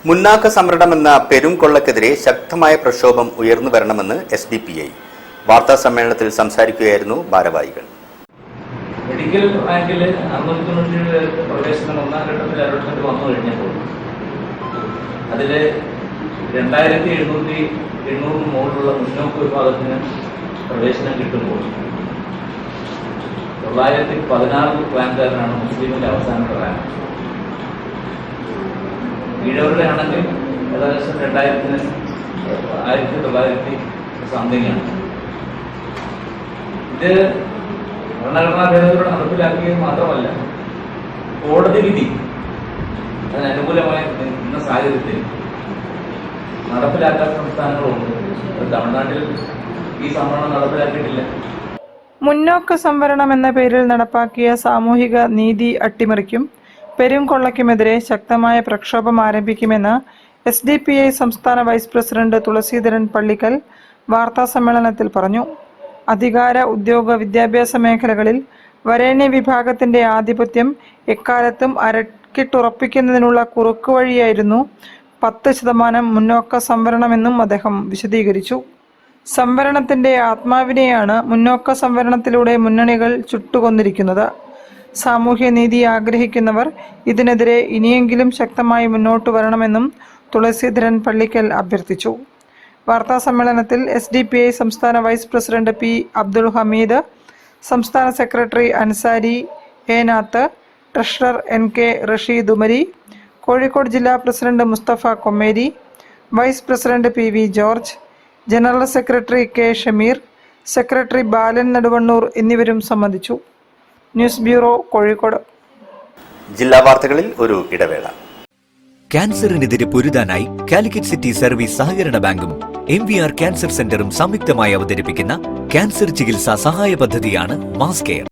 മുന്നാക്ക സംവരണമെന്ന പെരുംകൊള്ളക്കെതിരെ ശക്തമായ പ്രക്ഷോഭം ഉയർന്നു വരണമെന്ന് SDPI വാർത്താ സമ്മേളനത്തിൽ സംസാരിക്കുകയായിരുന്നു ഭാരവാഹികൾ. മെഡിക്കൽ റാങ്കിൽ 697 പ്രവേശനം ഒന്നാം ഘട്ടത്തിൽ അലോട്ട്മെന്റ് വന്നു കഴിഞ്ഞപ്പോൾ അതിൽ 2700 മുകളിലുള്ള മുന്നോക്ക വിഭാഗത്തിന് പ്രവേശനം കിട്ടുമ്പോൾ 916 റാങ്കുകാരനാണ് മുസ്ലിമിന്റെ അവസാനത്തെ റാങ്ക്. ഈഴവരുടെ ആണെങ്കിൽ ഏകദേശം 1900 സംതിങ് ആണ്. ഇത് ഭരണഘടനാ ഭേദഗതിയോടെ നടപ്പിലാക്കിയത് മാത്രമല്ല, കോടതി വിധി അതിനനുകൂലമായി നിന്ന സാഹചര്യത്തിൽ നടപ്പിലാക്കാത്ത സംസ്ഥാനങ്ങളുണ്ട്. തമിഴ്നാട്ടിൽ ഈ സംവരണം നടപ്പിലാക്കിയിട്ടില്ല. മുന്നോക്ക സംവരണം എന്ന പേരിൽ നടപ്പാക്കിയ സാമൂഹിക നീതി അട്ടിമറിക്കും പെരുംകൊള്ളയ്ക്കുമെതിരെ ശക്തമായ പ്രക്ഷോഭം ആരംഭിക്കുമെന്ന് SDPI സംസ്ഥാന വൈസ് പ്രസിഡന്റ് തുളസീധരൻ പള്ളിക്കൽ വാർത്താസമ്മേളനത്തിൽ പറഞ്ഞു. അധികാര, ഉദ്യോഗ, വിദ്യാഭ്യാസ മേഖലകളിൽ വരേണ്യ വിഭാഗത്തിന്റെ ആധിപത്യം എക്കാലത്തും അരക്കിട്ടുറപ്പിക്കുന്നതിനുള്ള കുറുക്കുവഴിയായിരുന്നു 10% മുന്നോക്ക സംവരണമെന്നും അദ്ദേഹം വിശദീകരിച്ചു. സംവരണത്തിന്റെ ആത്മാവിനെയാണ് മുന്നോക്ക സംവരണത്തിലൂടെ മുന്നണികൾ ചുട്ടുകൊന്നിരിക്കുന്നത്. സാമൂഹ്യനീതി ആഗ്രഹിക്കുന്നവർ ഇതിനെതിരെ ഇനിയെങ്കിലും ശക്തമായി മുന്നോട്ട് വരണമെന്നും തുളസീധരൻ പള്ളിക്കൽ അഭ്യർത്ഥിച്ചു. വാർത്താ സമ്മേളനത്തിൽ SDPI സംസ്ഥാന vice president P. Abdul Hameed, സംസ്ഥാന secretary Ansari Enath, treasurer NK Rasheed Umari, Kozhikode ജില്ലാ president Musthafa Kommeri, vice president PV George, general secretary K. Shameer, secretary Balan Naduvannur എന്നിവരും സംബന്ധിച്ചു. News bureau, Kozhikode. ജില്ലാ വാർത്തകളിൽ ഒരു ഇടവേള. ക്യാൻസറിനെതിരെ പൊരുതാനായി കാലിക്കറ്റ് സിറ്റി സർവീസ് സഹകരണ ബാങ്കും MVR ക്യാൻസർ സെന്ററും സംയുക്തമായി അവതരിപ്പിക്കുന്ന ക്യാൻസർ ചികിത്സാ സഹായ പദ്ധതിയാണ് മാസ് കെയർ.